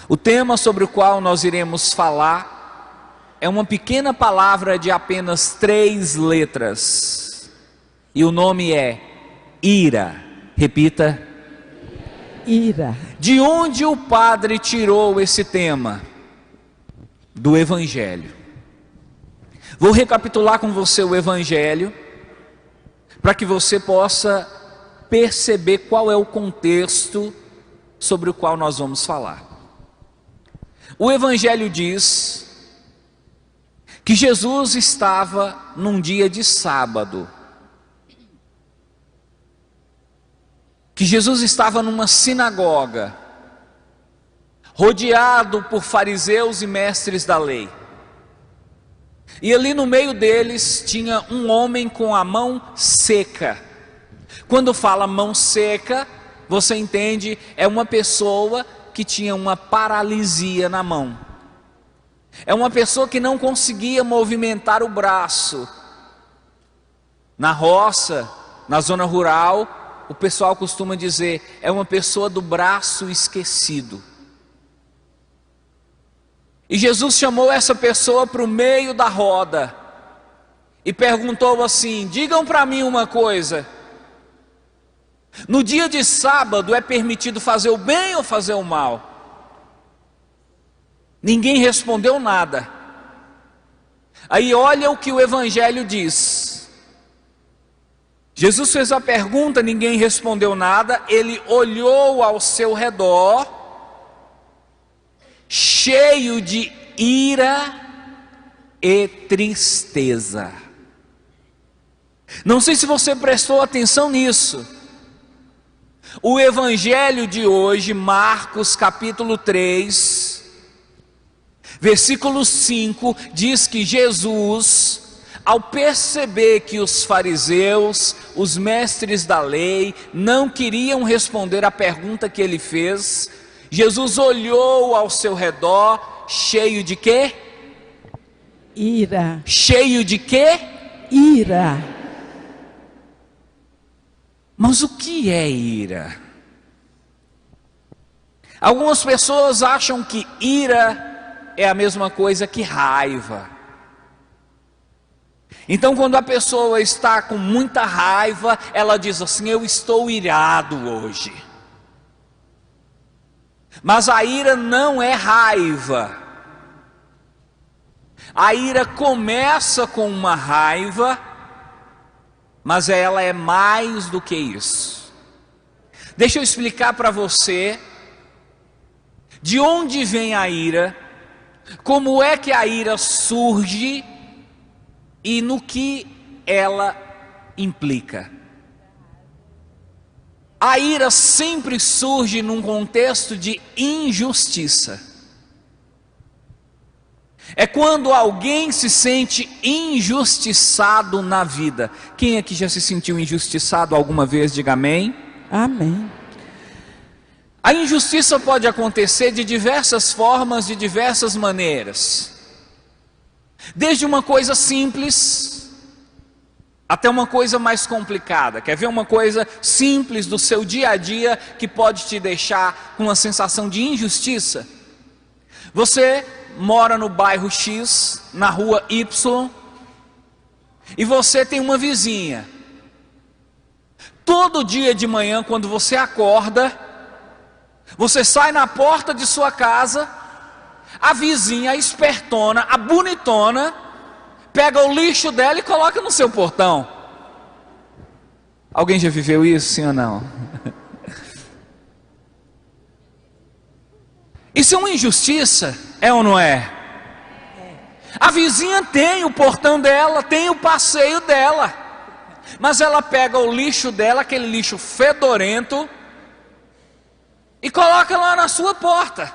O tema sobre o qual nós iremos falar é uma pequena palavra de apenas 3 letras. E o nome é ira. Repita. Ira. De onde o padre tirou esse tema? Do Evangelho. Vou recapitular com você o Evangelho, para que você possa perceber qual é o contexto sobre o qual nós vamos falar. O Evangelho diz que Jesus estava num dia de sábado, que Jesus estava numa sinagoga, rodeado por fariseus e mestres da lei, e ali no meio deles tinha um homem com a mão seca. Quando fala mão seca, você entende, é uma pessoa que tinha uma paralisia na mão, é uma pessoa que não conseguia movimentar o braço. Na roça, na zona rural, o pessoal costuma dizer, é uma pessoa do braço esquecido. E Jesus chamou essa pessoa para o meio da roda e perguntou assim: digam para mim uma coisa, no dia de sábado é permitido fazer o bem ou fazer o mal? Ninguém respondeu nada. Aí olha o que o Evangelho diz. Jesus fez a pergunta, ninguém respondeu nada. Ele olhou ao seu redor, cheio de ira e tristeza. Não sei se você prestou atenção nisso. O Evangelho de hoje, Marcos capítulo 3, versículo 5, diz que Jesus, ao perceber que os fariseus, os mestres da lei, não queriam responder a pergunta que ele fez, Jesus olhou ao seu redor, cheio de quê? Ira. Cheio de quê? Ira. Mas o que é ira? Algumas pessoas acham que ira é a mesma coisa que raiva. Então, quando a pessoa está com muita raiva, ela diz assim: eu estou irado hoje. Mas a ira não é raiva. A ira começa com uma raiva, mas ela é mais do que isso. Deixa eu explicar para você de onde vem a ira, como é que a ira surge e no que ela implica. A ira sempre surge num contexto de injustiça. É quando alguém se sente injustiçado na vida. Quem aqui já se sentiu injustiçado alguma vez? Diga amém. Amém. A injustiça pode acontecer de diversas formas, de diversas maneiras. Desde uma coisa simples até uma coisa mais complicada. Quer ver uma coisa simples do seu dia a dia que pode te deixar com uma sensação de injustiça? Você mora no bairro X, na rua Y, e você tem uma vizinha. Todo dia de manhã, quando você acorda, você sai na porta de sua casa, a vizinha, a espertona, a bonitona, pega o lixo dela e coloca no seu portão. Alguém já viveu isso, sim ou não? Isso é uma injustiça, é ou não é? A vizinha tem o portão dela, tem o passeio dela, mas ela pega o lixo dela, aquele lixo fedorento, e coloca lá na sua porta.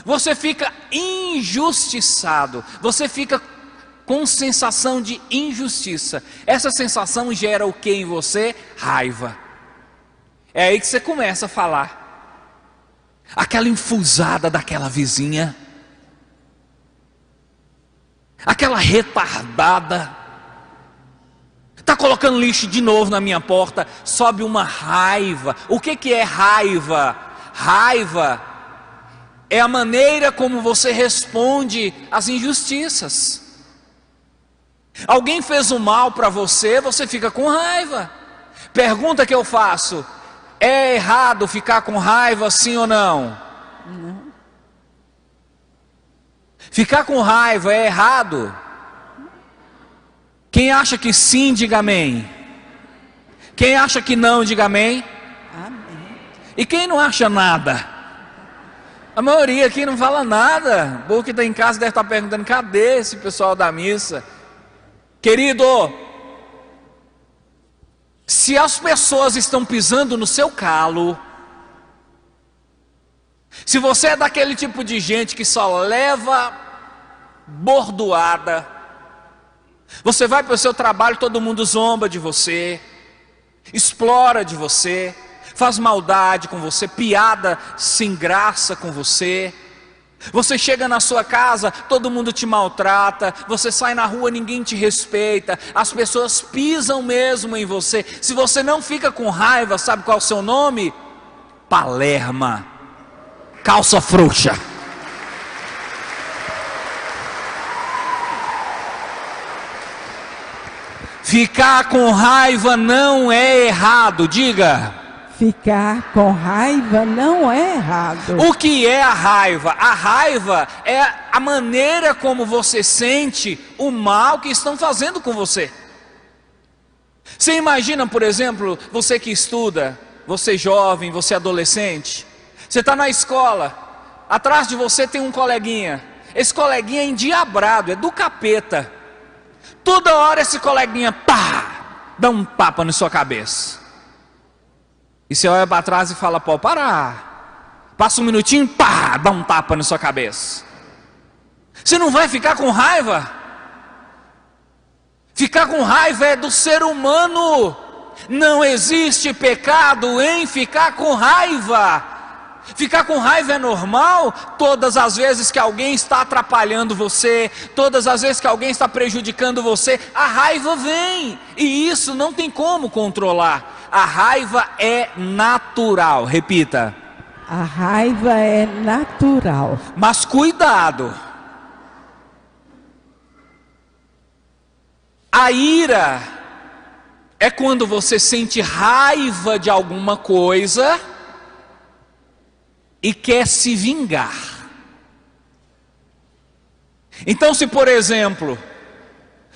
Você fica injustiçado, você fica com sensação de injustiça. Essa sensação gera o que em você? Raiva. É aí que você começa a falar. Aquela enfusada daquela vizinha, aquela retardada, está colocando lixo de novo na minha porta, sobe uma raiva. O que é raiva? Raiva é a maneira como você responde às injustiças. Alguém fez um mal para você, você fica com raiva. Pergunta que eu faço: é errado ficar com raiva, sim ou não? Não. Ficar com raiva é errado? Quem acha que sim, diga amém. Quem acha que não, diga amém. Amém. E quem não acha nada? A maioria aqui não fala nada. O povo que está em casa deve estar perguntando: cadê esse pessoal da missa? Querido, se as pessoas estão pisando no seu calo, se você é daquele tipo de gente que só leva bordoada, você vai para o seu trabalho, todo mundo zomba de você, explora de você, faz maldade com você, piada sem graça com você. Você chega na sua casa, todo mundo te maltrata. Você sai na rua, ninguém te respeita. As pessoas pisam mesmo em você. Se você não fica com raiva, sabe qual é o seu nome? Palerma, calça frouxa. Ficar com raiva não é errado, diga. Ficar com raiva não é errado. O que é a raiva? A raiva é a maneira como você sente o mal que estão fazendo com você. Você imagina, por exemplo, você que estuda, você jovem, você adolescente, você está na escola, atrás de você tem um coleguinha. Esse coleguinha é endiabrado, é do capeta. Toda hora esse coleguinha, pá, dá um tapa na sua cabeça. E você olha para trás e fala: pode parar. Passa um minutinho, pá, dá um tapa na sua cabeça. Você não vai ficar com raiva? Ficar com raiva é do ser humano. Não existe pecado em ficar com raiva. Ficar com raiva é normal. Todas as vezes que alguém está atrapalhando você, todas as vezes que alguém está prejudicando você, a raiva vem. E isso não tem como controlar. A raiva é natural. Repita. A raiva é natural. Mas cuidado. A ira é quando você sente raiva de alguma coisa e quer se vingar. Então, se por exemplo,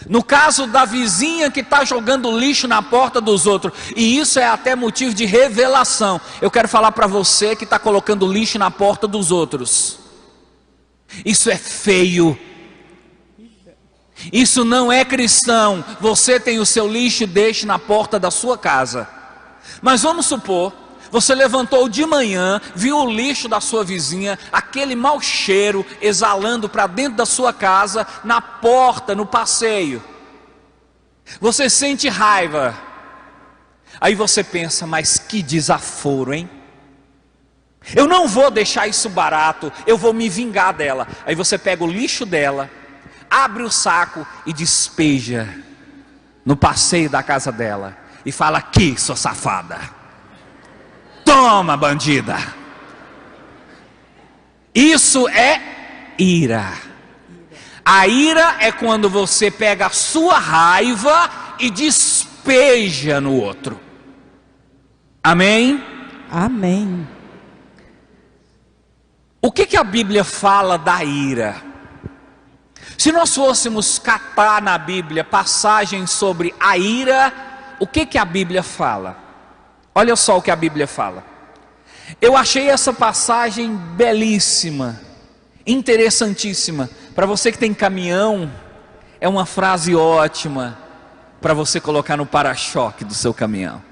no caso da vizinha que está jogando lixo na porta dos outros, e isso é até motivo de revelação, eu quero falar para você que está colocando lixo na porta dos outros, isso é feio, isso não é cristão. Você tem o seu lixo, deixe na porta da sua casa. Mas vamos supor, você levantou de manhã, viu o lixo da sua vizinha, aquele mau cheiro exalando para dentro da sua casa, na porta, no passeio. Você sente raiva. Aí você pensa: mas que desaforo, hein? Eu não vou deixar isso barato, eu vou me vingar dela. Aí você pega o lixo dela, abre o saco e despeja no passeio da casa dela. E fala: aqui, sua safada. Toma, bandida. Isso é ira. A ira é quando você pega a sua raiva e despeja no outro. Amém? Amém. O que a Bíblia fala da ira? Se nós fôssemos catar na Bíblia passagens sobre a ira, o que a Bíblia fala? Olha só o que a Bíblia fala. Eu achei essa passagem belíssima, interessantíssima. Para você que tem caminhão, é uma frase ótima para você colocar no para-choque do seu caminhão.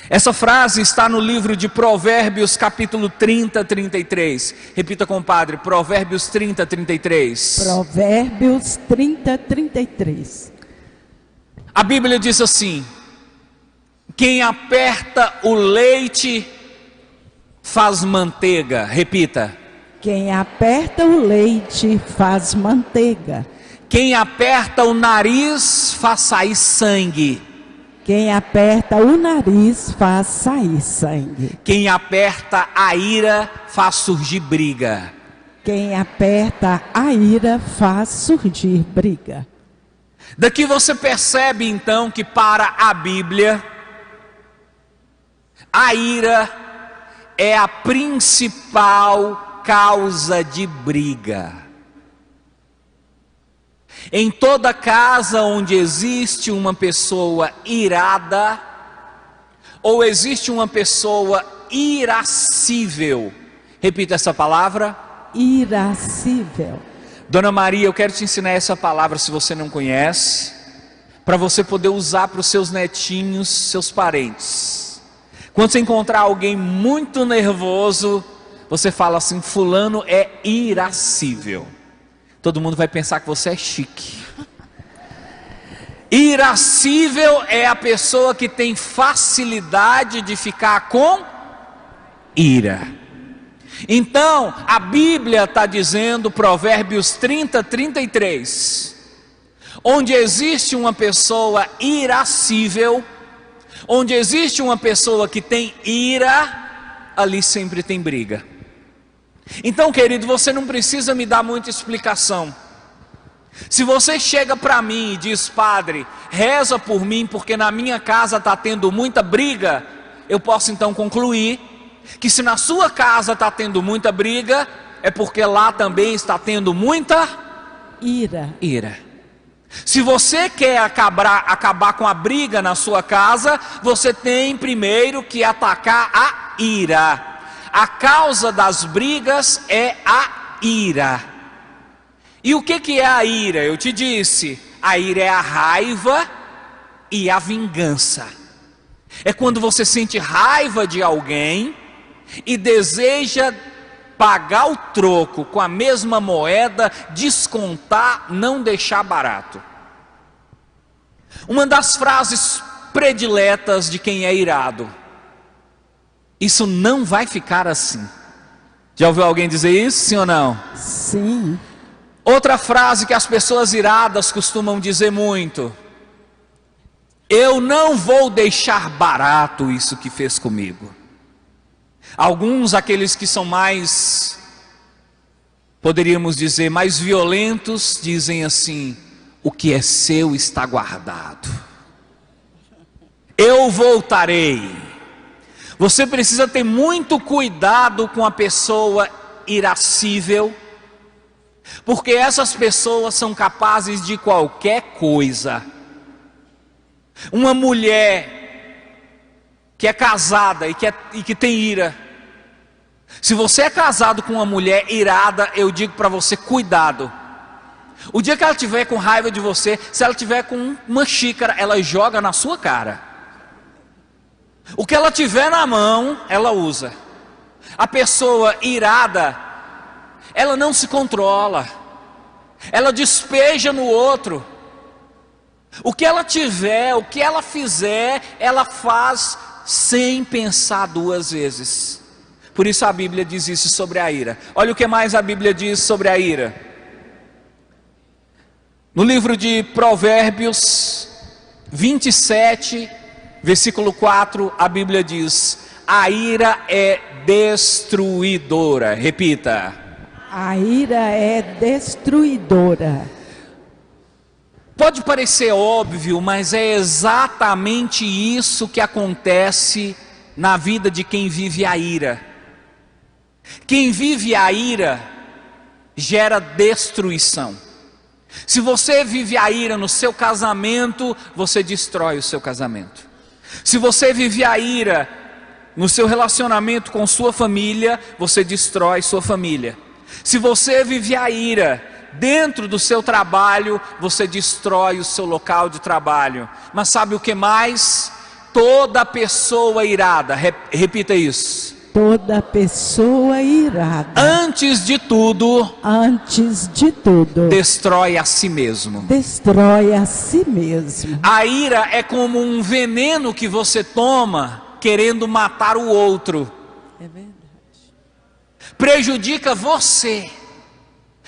Essa frase está no livro de Provérbios, capítulo 30, 33. Repita, compadre: Provérbios 30, 33. Provérbios 30, 33. A Bíblia diz assim: quem aperta o leite faz manteiga. Repita. Quem aperta o leite faz manteiga. Quem aperta o nariz faz sair sangue. Quem aperta o nariz faz sair sangue. Quem aperta a ira faz surgir briga. Quem aperta a ira faz surgir briga. Daqui você percebe então que para a Bíblia, a ira é a principal causa de briga. Em toda casa onde existe uma pessoa irada, ou existe uma pessoa irascível, repita essa palavra: Irascível. Dona Maria, eu quero te ensinar essa palavra se você não conhece, para você poder usar para os seus netinhos, seus parentes. Quando você encontrar alguém muito nervoso, você fala assim: fulano é irascível. Todo mundo vai pensar que você é chique. Irascível é a pessoa que tem facilidade de ficar com ira. Então, a Bíblia está dizendo, Provérbios 30, 33, onde existe uma pessoa irascível, onde existe uma pessoa que tem ira, ali sempre tem briga. Então, querido, você não precisa me dar muita explicação. Se você chega para mim e diz: padre, reza por mim porque na minha casa está tendo muita briga, eu posso então concluir que se na sua casa está tendo muita briga, é porque lá também está tendo muita ira. Se você quer acabar com a briga na sua casa, você tem primeiro que atacar a ira. A causa das brigas é a ira. E o que é a ira? Eu te disse, a ira é a raiva e a vingança. É quando você sente raiva de alguém e deseja pagar o troco com a mesma moeda, descontar, não deixar barato. Uma das frases prediletas de quem é irado: isso não vai ficar assim. Já ouviu alguém dizer isso, sim ou não? Sim. Outra frase que as pessoas iradas costumam dizer muito: eu não vou deixar barato isso que fez comigo. Alguns, aqueles que são mais, poderíamos dizer, mais violentos, dizem assim: o que é seu está guardado. Eu voltarei. Você precisa ter muito cuidado com a pessoa irascível, porque essas pessoas são capazes de qualquer coisa. Uma mulher que é casada e que tem ira, se você é casado com uma mulher irada, eu digo para você: cuidado. O dia que ela tiver com raiva de você, se ela tiver com uma xícara, ela joga na sua cara. O que ela tiver na mão, ela usa. A pessoa irada, ela não se controla, ela despeja no outro. O que ela tiver, o que ela fizer, ela faz sem pensar duas vezes. Por isso a Bíblia diz isso sobre a ira. Olha o que mais a Bíblia diz sobre a ira. No livro de Provérbios 27, versículo 4, a Bíblia diz: a ira é destruidora. Repita: a ira é destruidora. Pode parecer óbvio, mas é exatamente isso que acontece na vida de quem vive a ira. Quem vive a ira gera destruição. Se você vive a ira no seu casamento, você destrói o seu casamento. Se você vive a ira no seu relacionamento com sua família, você destrói sua família. Se você vive a ira dentro do seu trabalho, você destrói o seu local de trabalho. Mas sabe o que mais? Toda pessoa irada, repita isso: toda pessoa irada, antes de tudo, destrói a si mesmo. Destrói a si mesmo. A ira é como um veneno que você toma querendo matar o outro. É verdade. Prejudica você,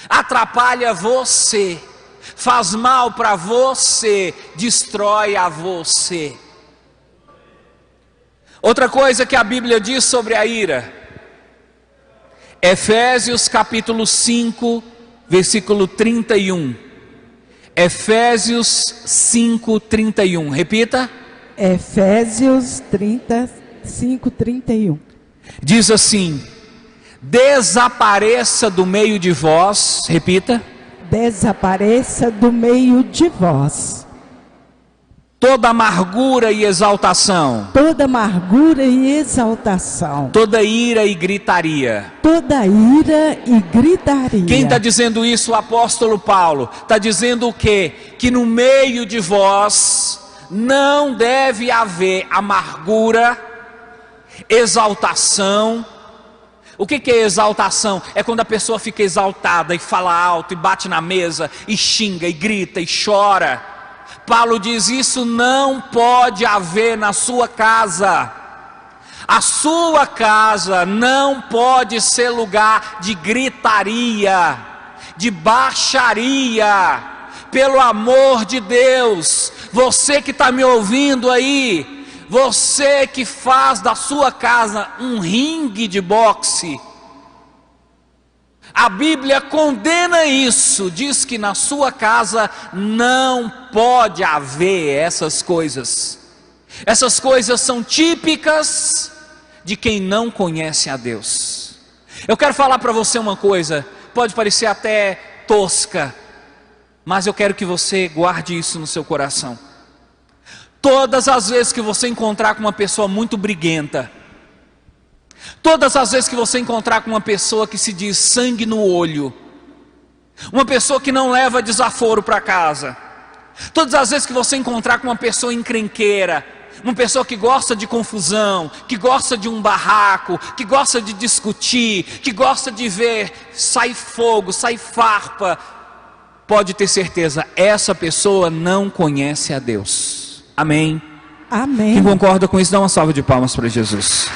atrapalha você, faz mal para você, destrói a você. Outra coisa que a Bíblia diz sobre a ira, Efésios capítulo 5, versículo 31. Efésios 5, 31. Repita. Efésios 5, 31. Diz assim: desapareça do meio de vós. Repita. Desapareça do meio de vós toda amargura e exaltação, toda amargura e exaltação, toda ira e gritaria. toda ira e gritaria. Quem está dizendo isso? O apóstolo Paulo. Está dizendo o quê? Que no meio de vós não deve haver amargura, exaltação. O que é exaltação? É quando a pessoa fica exaltada e fala alto, e bate na mesa, e xinga, e grita, e chora. Paulo diz: isso não pode haver na sua casa. A sua casa não pode ser lugar de gritaria, de baixaria. Pelo amor de Deus, você que está me ouvindo aí, você que faz da sua casa um ringue de boxe, a Bíblia condena isso, diz que na sua casa não pode haver essas coisas. Essas coisas são típicas de quem não conhece a Deus. Eu quero falar para você uma coisa, pode parecer até tosca, mas eu quero que você guarde isso no seu coração. Todas as vezes que você encontrar com uma pessoa muito briguenta, todas as vezes que você encontrar com uma pessoa que se diz sangue no olho, uma pessoa que não leva desaforo para casa, todas as vezes que você encontrar com uma pessoa encrenqueira, uma pessoa que gosta de confusão, que gosta de um barraco, que gosta de discutir, que gosta de ver sair fogo, sair farpa, pode ter certeza, essa pessoa não conhece a Deus. Amém? Amém. Quem concorda com isso, dá uma salva de palmas para Jesus.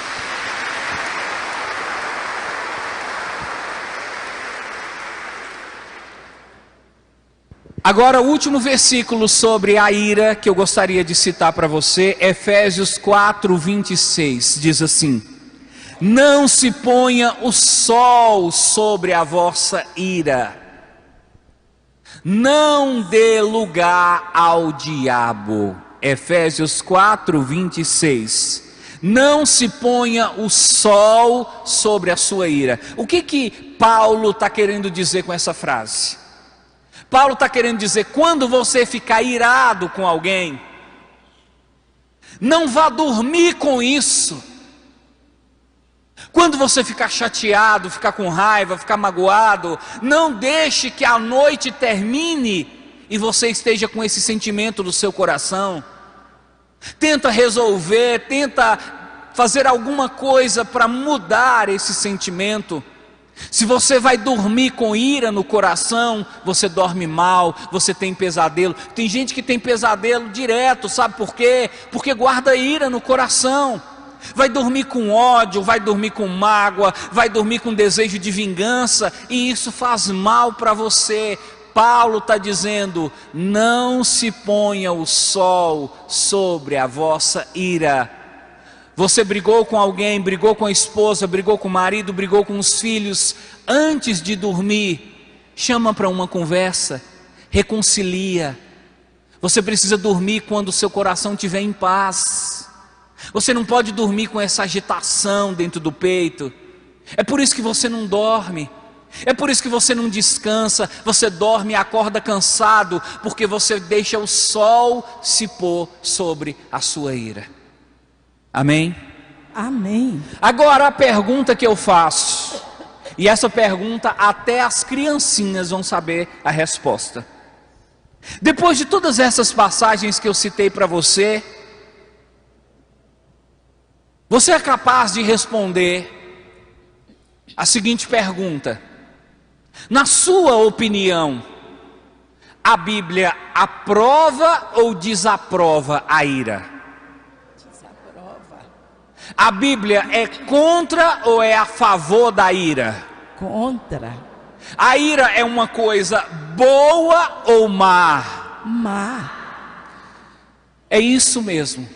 Agora, o último versículo sobre a ira que eu gostaria de citar para você, Efésios 4, 26, diz assim: não se ponha o sol sobre a vossa ira, não dê lugar ao diabo. Efésios 4, 26. Não se ponha o sol sobre a sua ira. O que Paulo está querendo dizer com essa frase? Paulo está querendo dizer, quando você ficar irado com alguém, não vá dormir com isso. Quando você ficar chateado, ficar com raiva, ficar magoado, não deixe que a noite termine e você esteja com esse sentimento no seu coração. Tenta resolver, tenta fazer alguma coisa para mudar esse sentimento. Se você vai dormir com ira no coração, você dorme mal, você tem pesadelo. Tem gente que tem pesadelo direto, sabe por quê? Porque guarda ira no coração. Vai dormir com ódio, vai dormir com mágoa, vai dormir com desejo de vingança, e isso faz mal para você. Paulo está dizendo, não se ponha o sol sobre a vossa ira. Você brigou com alguém, brigou com a esposa, brigou com o marido, brigou com os filhos, antes de dormir, chama para uma conversa, reconcilia. Você precisa dormir quando o seu coração estiver em paz. Você não pode dormir com essa agitação dentro do peito. É por isso que você não dorme. É por isso que você não descansa. Você dorme e acorda cansado, porque você deixa o sol se pôr sobre a sua ira. Amém? Amém. Agora a pergunta que eu faço, e essa pergunta até as criancinhas vão saber a resposta. Depois de todas essas passagens que eu citei para você, você é capaz de responder a seguinte pergunta: na sua opinião, a Bíblia aprova ou desaprova a ira? A Bíblia é contra ou é a favor da ira? Contra. A ira é uma coisa boa ou má? Má. É isso mesmo.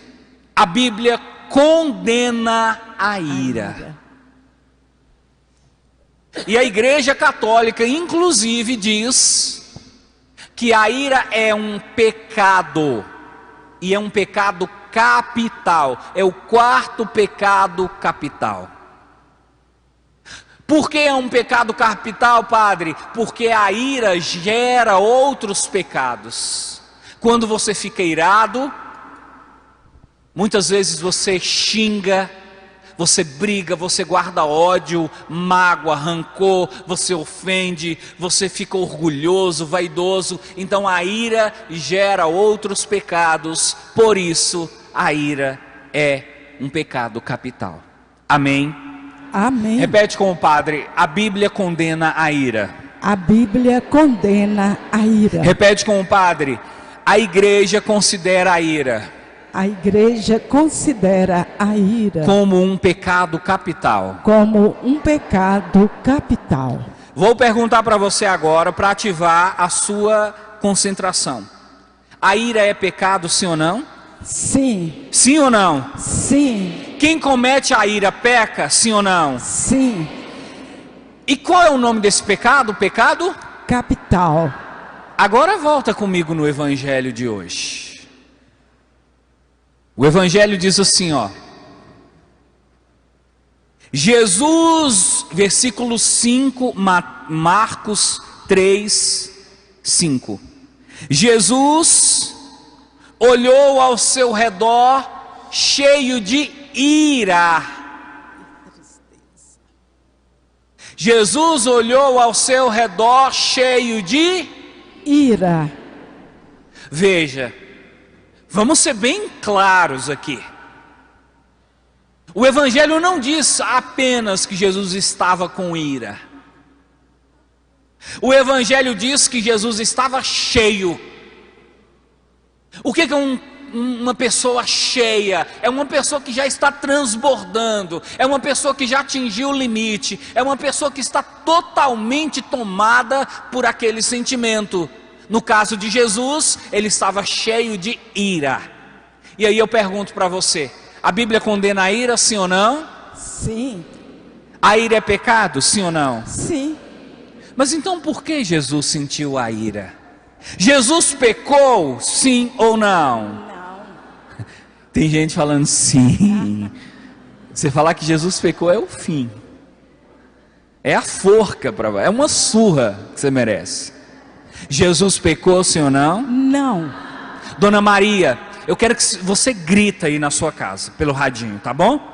A Bíblia condena a ira. E a Igreja Católica, inclusive, diz que a ira é um pecado, e é um pecado capital, é o quarto pecado capital. Por que é um pecado capital, padre? Porque a ira gera outros pecados. Quando você fica irado, muitas vezes você xinga, você briga, você guarda ódio, mágoa, rancor, você ofende, você fica orgulhoso, vaidoso. Então a ira gera outros pecados, por isso a ira é um pecado capital. Amém? Amém. Repete com o padre: a Bíblia condena a ira. A Bíblia condena a ira. Repete com o padre: a igreja considera a ira. A igreja considera a ira Como um pecado capital. como um pecado capital. Vou perguntar para você agora, para ativar a sua concentração. A ira é pecado, sim ou não? Sim, Sim ou não? sim, Quem comete a ira peca, sim ou não? sim, E qual é o nome desse pecado? Pecado? capital. Agora volta comigo no evangelho de hoje. O evangelho diz assim, ó. Jesus, versículo 5, Marcos 3, 5. Jesus olhou ao seu redor cheio de ira. Jesus olhou ao seu redor cheio de Ira. Veja, vamos ser bem claros aqui. O evangelho não diz apenas que Jesus estava com ira. O evangelho diz que Jesus estava cheio. O que é uma pessoa cheia? É uma pessoa que já está transbordando, é uma pessoa que já atingiu o limite, é uma pessoa que está totalmente tomada por aquele sentimento. No caso de Jesus, ele estava cheio de ira. E aí eu pergunto para você: a Bíblia condena a ira, sim ou não? Sim, A ira é pecado, sim ou não? sim. Mas então por que Jesus sentiu a ira? Jesus pecou, sim ou não? Não. Tem gente falando sim. Você falar que Jesus pecou é o fim. É a forca, é uma surra que você merece. Jesus pecou, sim ou não? Não. Dona Maria, eu quero que você grita aí na sua casa, pelo radinho, tá bom?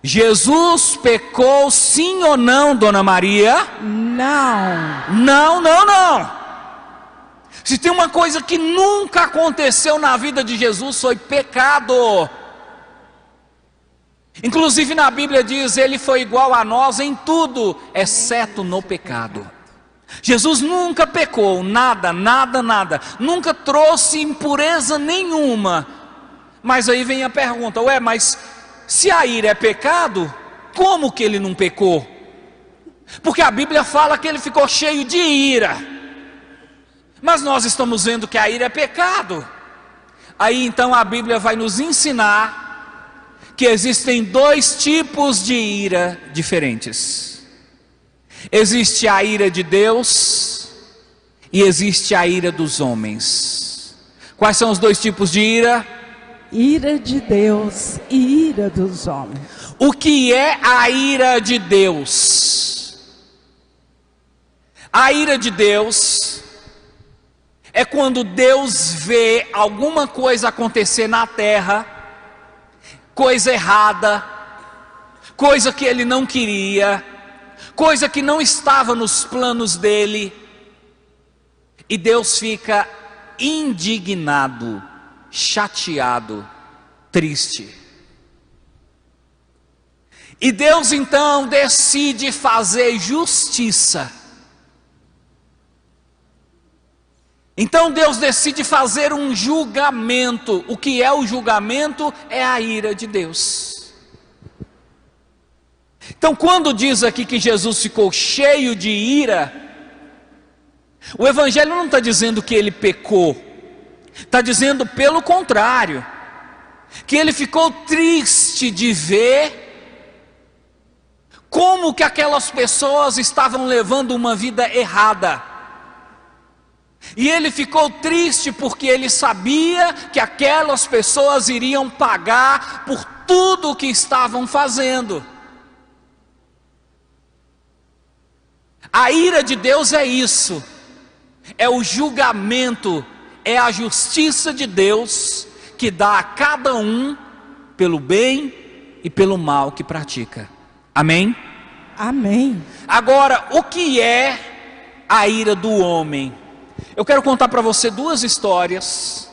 Jesus pecou, sim ou não, Dona Maria? Não. Não, não, não. Se tem uma coisa que nunca aconteceu na vida de Jesus, foi pecado. Inclusive na Bíblia diz: ele foi igual a nós em tudo, exceto no pecado. Jesus nunca pecou, nada, nada, nada. Nunca trouxe impureza nenhuma. Mas aí vem a pergunta: ué, mas se a ira é pecado, como que ele não pecou? Porque a Bíblia fala que ele ficou cheio de ira. Mas nós estamos vendo que a ira é pecado. Aí então a Bíblia vai nos ensinar que existem dois tipos de ira diferentes. Existe a ira de Deus e existe a ira dos homens. Quais são os dois tipos de ira? Ira de Deus e ira dos homens. O que é a ira de Deus? A ira de Deus é quando Deus vê alguma coisa acontecer na terra, coisa errada, coisa que Ele não queria, coisa que não estava nos planos dele, e Deus fica indignado, chateado, triste. E Deus então decide fazer justiça. Então Deus decide fazer um julgamento. O que é o julgamento? É a ira de Deus. Então quando diz aqui que Jesus ficou cheio de ira, o Evangelho não está dizendo que ele pecou. Está dizendo pelo contrário. que ele ficou triste de ver como que aquelas pessoas estavam levando uma vida errada. E ele ficou triste porque ele sabia que aquelas pessoas iriam pagar por tudo o que estavam fazendo. A ira de Deus é isso, é o julgamento, é a justiça de Deus que dá a cada um pelo bem e pelo mal que pratica. Amém? Amém. Agora, o que é a ira do homem? Eu quero contar para você duas histórias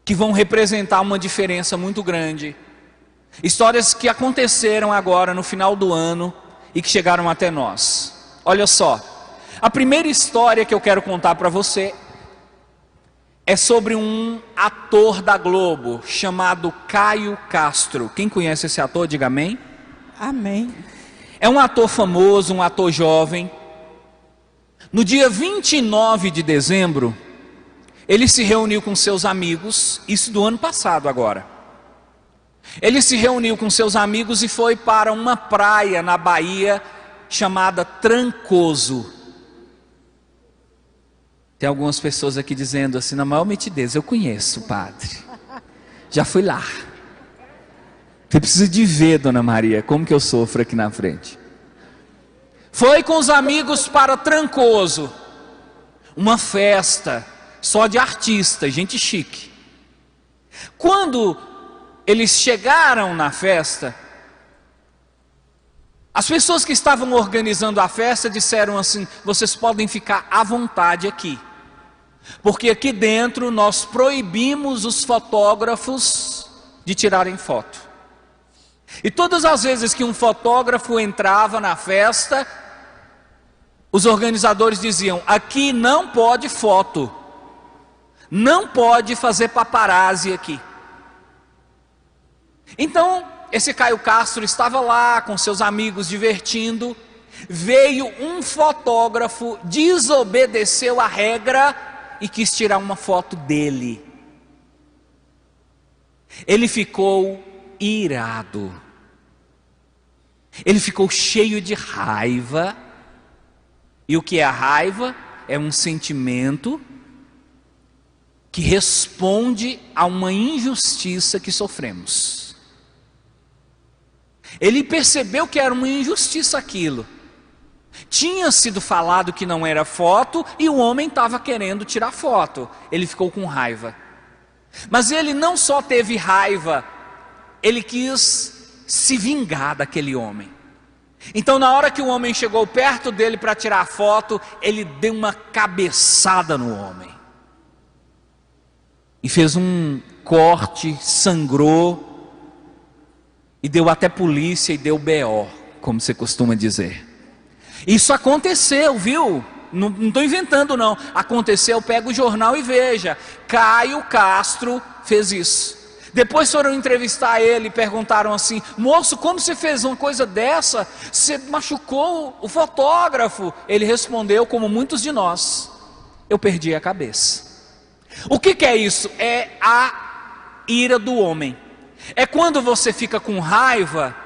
que vão representar uma diferença muito grande. Histórias que aconteceram agora no final do ano e que chegaram até nós. Olha só, a primeira história que eu quero contar para você é sobre um ator da Globo chamado Caio Castro. Quem conhece esse ator, diga amém. Amém. É um ator famoso, um ator jovem. No dia 29 de dezembro, ele se reuniu com seus amigos, isso do ano passado agora. Ele se reuniu com seus amigos e foi para uma praia na Bahia chamada Trancoso. Tem algumas pessoas aqui dizendo assim, na maior nitidez, eu conheço o padre, já fui lá. Você precisa de ver, Dona Maria, como que eu sofro aqui na frente. Foi com os amigos para Trancoso, uma festa só de artistas, gente chique. Quando eles chegaram na festa, as pessoas que estavam organizando a festa disseram assim, vocês podem ficar à vontade aqui, porque aqui dentro nós proibimos os fotógrafos de tirarem foto. E todas as vezes que um fotógrafo entrava na festa, os organizadores diziam, aqui não pode foto, não pode fazer paparazzi aqui. Então, esse Caio Castro estava lá com seus amigos divertindo, veio um fotógrafo, desobedeceu a regra e quis tirar uma foto dele. Ele ficou irado, ele ficou cheio de raiva. E o que é a raiva? É um sentimento que responde a uma injustiça que sofremos. Ele percebeu que era uma injustiça aquilo. Tinha sido falado que não era foto e o homem estava querendo tirar foto. Ele ficou com raiva. Mas ele não só teve raiva, ele quis se vingar daquele homem. Então, na hora que o homem chegou perto dele para tirar a foto, ele deu uma cabeçada no homem. E fez um corte, sangrou, e deu até polícia e deu BO, como você costuma dizer. Isso aconteceu, viu? Não estou inventando não. Aconteceu, pega o jornal e veja. Caio Castro fez isso. Depois foram entrevistar ele e perguntaram assim, moço, como você fez uma coisa dessa? Você machucou o fotógrafo. Ele respondeu, como muitos de nós, eu perdi a cabeça. O que é isso? É a ira do homem. É quando você fica com raiva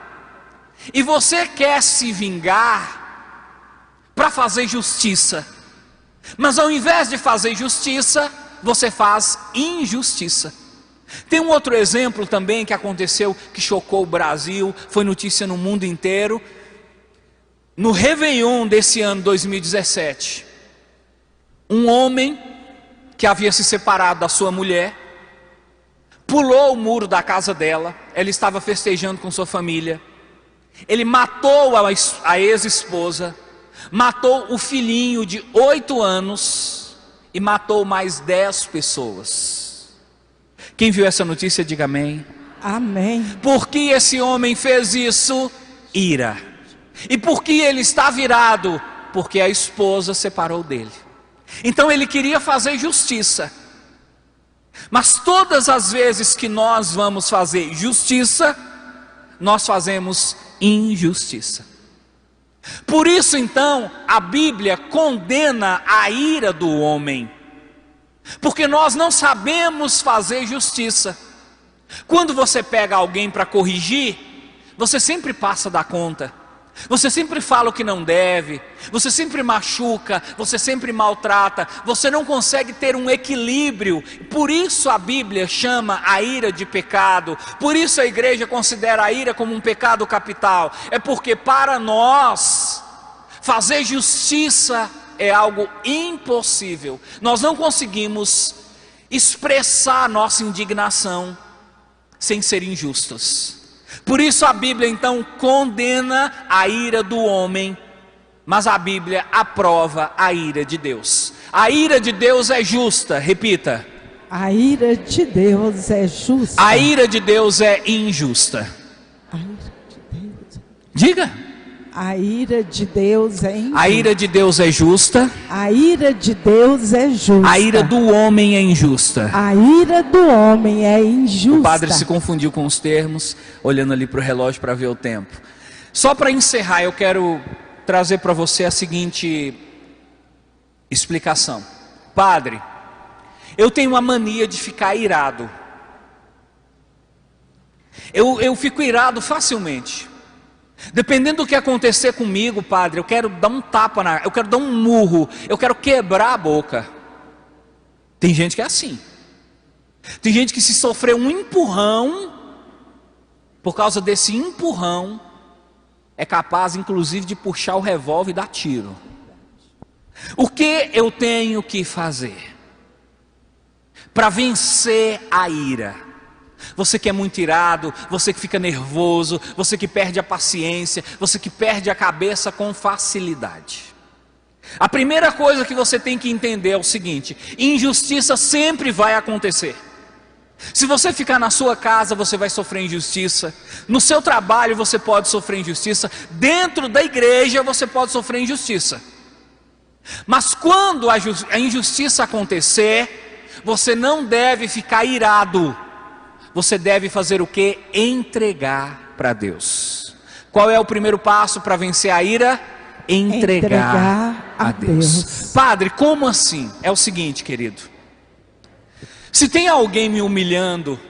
e você quer se vingar para fazer justiça. Mas ao invés de fazer justiça, você faz injustiça. Tem um outro exemplo também que aconteceu, que chocou o Brasil, foi notícia no mundo inteiro. No Réveillon desse ano 2017, um homem que havia se separado da sua mulher, pulou o muro da casa dela, ela estava festejando com sua família. Ele matou a ex-esposa, matou o filhinho de 8 anos e matou mais 10 pessoas. Quem viu essa notícia, diga amém. Amém. Por que esse homem fez isso? Ira. E por que ele está virado? Porque a esposa separou dele. Então ele queria fazer justiça. Mas todas as vezes que nós vamos fazer justiça, nós fazemos injustiça. Por isso então, a Bíblia condena a ira do homem. Porque nós não sabemos fazer justiça. Quando você pega alguém para corrigir, você sempre passa da conta. Você sempre fala o que não deve, você sempre machuca, você sempre maltrata, você não consegue ter um equilíbrio. Por isso a Bíblia chama a ira de pecado, por isso a igreja considera a ira como um pecado capital. É porque para nós, fazer justiça é algo impossível. Nós não conseguimos expressar nossa indignação sem ser injustos. Por isso a Bíblia então condena a ira do homem, mas a Bíblia aprova a ira de Deus. A ira de Deus é justa, repita. A ira de Deus é justa. A ira de Deus é injusta. A ira de Deus. Diga. A ira de Deus é injusta. A ira de Deus é justa. A ira de Deus é justa. A ira do homem é injusta. A ira do homem é injusta. O padre se confundiu com os termos, olhando ali para o relógio para ver o tempo. Só para encerrar, eu quero trazer para você a seguinte explicação. Padre, eu tenho uma mania de ficar irado. Eu fico irado facilmente. Dependendo do que acontecer comigo, padre, eu quero dar um tapa eu quero dar um murro, eu quero quebrar a boca. Tem gente que é assim. Tem gente que, se sofrer um empurrão, por causa desse empurrão, é capaz inclusive de puxar o revólver e dar tiro. O que eu tenho que fazer para vencer a ira? Você que é muito irado, você que fica nervoso, você que perde a paciência, você que perde a cabeça com facilidade. A primeira coisa que você tem que entender é o seguinte: injustiça sempre vai acontecer. Se você ficar na sua casa, você vai sofrer injustiça. No seu trabalho você pode sofrer injustiça. Dentro da igreja você pode sofrer injustiça. Mas quando a injustiça acontecer, você não deve ficar irado. Você deve fazer o que? Entregar para Deus. Qual é o primeiro passo para vencer a ira? Entregar a Deus. Padre, como assim? É o seguinte, querido. Se tem alguém me humilhando,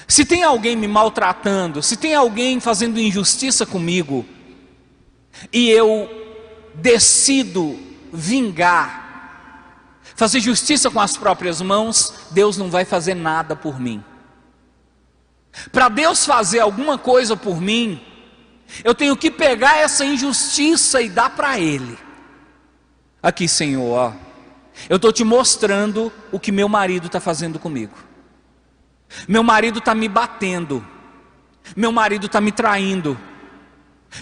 se tem alguém me maltratando, se tem alguém fazendo injustiça comigo, e eu decido vingar, fazer justiça com as próprias mãos, Deus não vai fazer nada por mim. Para Deus fazer alguma coisa por mim, eu tenho que pegar essa injustiça e dar para Ele. Aqui, Senhor, ó, eu estou te mostrando o que meu marido está fazendo comigo. Meu marido está me batendo, meu marido está me traindo,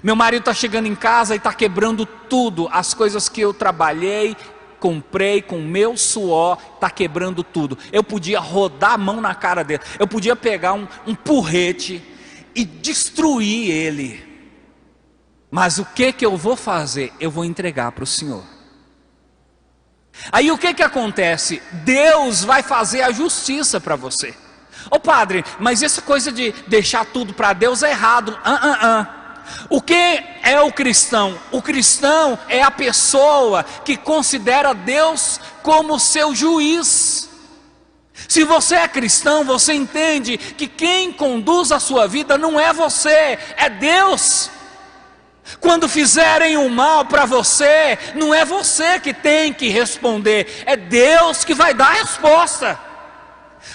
meu marido está chegando em casa e está quebrando tudo, as coisas que eu trabalhei, comprei com meu suor, está quebrando tudo. Eu podia rodar a mão na cara dele, eu podia pegar um porrete e destruir ele, mas o que eu vou fazer? Eu vou entregar para o Senhor. Aí o que acontece? Deus vai fazer a justiça para você. Ô padre, mas essa coisa de deixar tudo para Deus é errado. O que é o cristão? O cristão é a pessoa que considera Deus como seu juiz. Se você é cristão, você entende que quem conduz a sua vida não é você, é Deus. Quando fizerem o mal para você, não é você que tem que responder, é Deus que vai dar a resposta.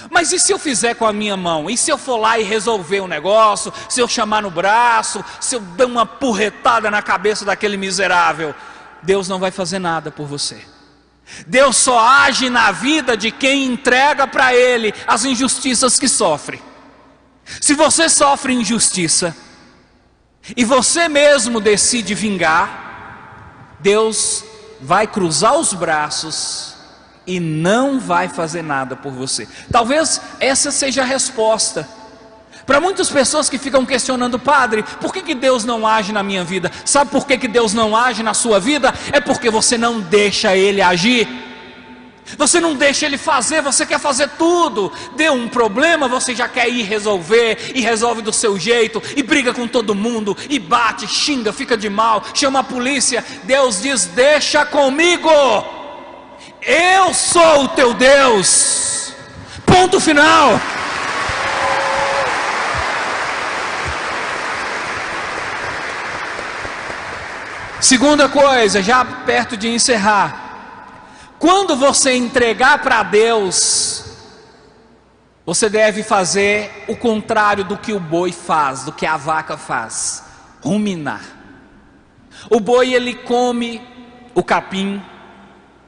Mas e se eu fizer com a minha mão? E se eu for lá e resolver um negócio? Se eu chamar no braço? Se eu dar uma porretada na cabeça daquele miserável? Deus não vai fazer nada por você. Deus só age na vida de quem entrega para Ele as injustiças que sofre. Se você sofre injustiça e você mesmo decide vingar, Deus vai cruzar os braços e não vai fazer nada por você. Talvez essa seja a resposta para muitas pessoas que ficam questionando: padre, por que Deus não age na minha vida? Sabe por que Deus não age na sua vida? É porque você não deixa Ele agir. Você não deixa Ele fazer, você quer fazer tudo. Deu um problema, você já quer ir resolver, e resolve do seu jeito, e briga com todo mundo, e bate, xinga, fica de mal, chama a polícia. Deus diz: deixa comigo, eu sou o teu Deus. Ponto final. Segunda coisa, já perto de encerrar, quando você entregar para Deus, você deve fazer o contrário do que o boi faz, do que a vaca faz: ruminar. O boi, ele come o capim,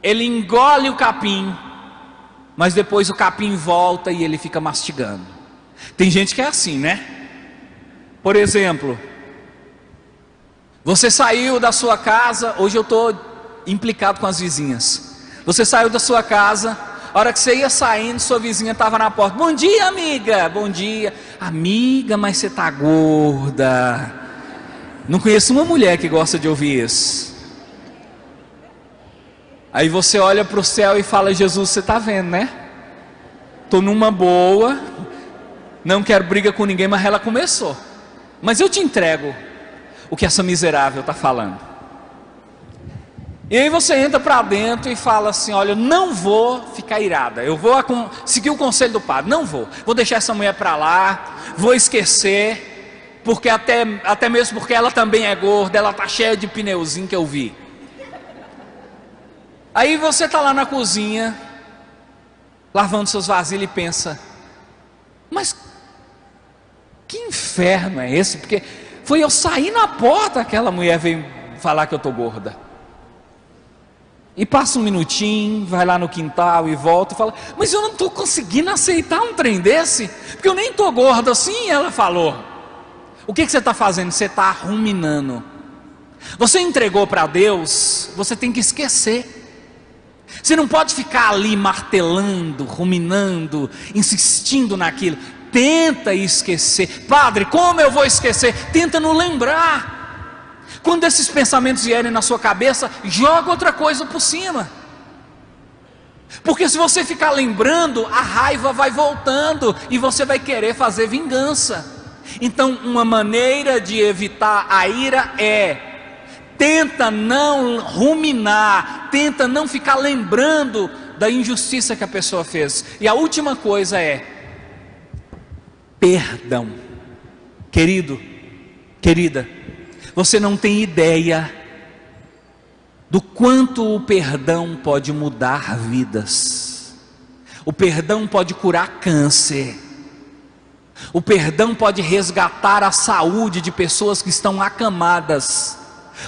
ele engole o capim, mas depois o capim volta e ele fica mastigando. Tem gente que é assim, né? Por exemplo, você saiu da sua casa, hoje eu estou implicado com as vizinhas. Você saiu da sua casa, a hora que você ia saindo, sua vizinha estava na porta: bom dia, amiga. Bom dia. Amiga, mas você está gorda. Não conheço uma mulher que gosta de ouvir isso. Aí você olha para o céu e fala: Jesus, você está vendo, né? Estou numa boa, não quero briga com ninguém, mas ela começou. Mas eu te entrego o que essa miserável está falando. E aí você entra para dentro e fala assim: olha, eu não vou ficar irada, eu vou seguir o conselho do padre, não vou deixar essa mulher para lá, vou esquecer, porque até mesmo porque ela também é gorda, ela está cheia de pneuzinho que eu vi. Aí você está lá na cozinha, lavando seus vasilhos e pensa: mas que inferno é esse? Porque foi eu sair na porta, aquela mulher veio falar que eu estou gorda. E passa um minutinho, vai lá no quintal e volta e fala: mas eu não estou conseguindo aceitar um trem desse, porque eu nem estou gorda assim. Ela falou. O que você está fazendo? Você está ruminando. Você entregou para Deus, você tem que esquecer. Você não pode ficar ali martelando, ruminando, insistindo naquilo. Tenta esquecer. Padre, como eu vou esquecer? Tenta não lembrar. Quando esses pensamentos vierem na sua cabeça, joga outra coisa por cima. Porque se você ficar lembrando, a raiva vai voltando e você vai querer fazer vingança. Então, uma maneira de evitar a ira tenta não ruminar, tenta não ficar lembrando da injustiça que a pessoa fez. E a última coisa é perdão. Querido, querida, você não tem ideia do quanto o perdão pode mudar vidas. O perdão pode curar câncer. O perdão pode resgatar a saúde de pessoas que estão acamadas.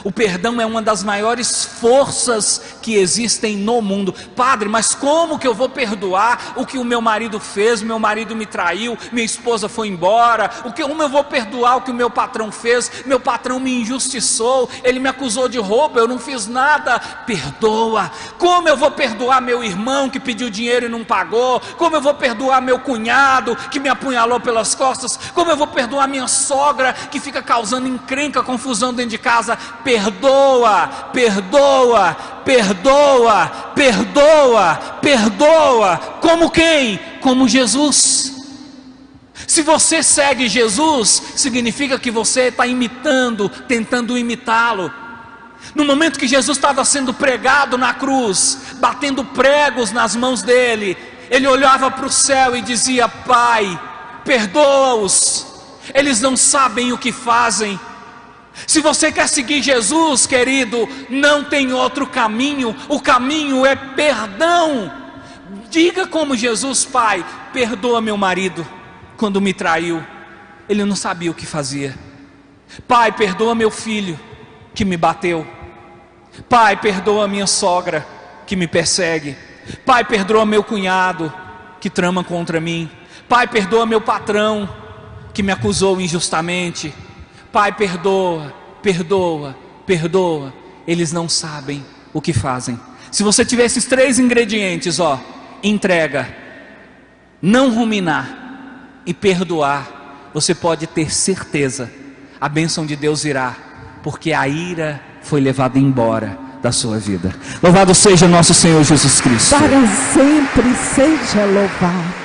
O perdão é uma das maiores forças que existem no mundo. Padre, mas como que eu vou perdoar o que o meu marido fez? Meu marido me traiu, minha esposa foi embora. Como eu vou perdoar o que o meu patrão fez? Meu patrão me injustiçou, ele me acusou de roubo, eu não fiz nada. Perdoa. Como eu vou perdoar meu irmão que pediu dinheiro e não pagou? Como eu vou perdoar meu cunhado que me apunhalou pelas costas? Como eu vou perdoar minha sogra que fica causando encrenca, confusão dentro de casa? Perdoa, perdoa, perdoa, perdoa, perdoa. Como quem? Como Jesus. Se você segue Jesus, significa que você está imitando, tentando imitá-lo. No momento que Jesus estava sendo pregado na cruz, batendo pregos nas mãos dele, ele olhava para o céu e dizia: Pai, perdoa-os, eles não sabem o que fazem. Se você quer seguir Jesus, querido, não tem outro caminho. O caminho é perdão. Diga como Jesus: Pai, perdoa meu marido quando me traiu, ele não sabia o que fazia. Pai, perdoa meu filho que me bateu. Pai, perdoa minha sogra que me persegue. Pai, perdoa meu cunhado que trama contra mim. Pai, perdoa meu patrão que me acusou injustamente. Pai, perdoa, perdoa, perdoa. Eles não sabem o que fazem. Se você tiver esses 3 ingredientes, entrega, não ruminar e perdoar, você pode ter certeza, a bênção de Deus virá, porque a ira foi levada embora da sua vida. Louvado seja nosso Senhor Jesus Cristo. Para sempre seja louvado.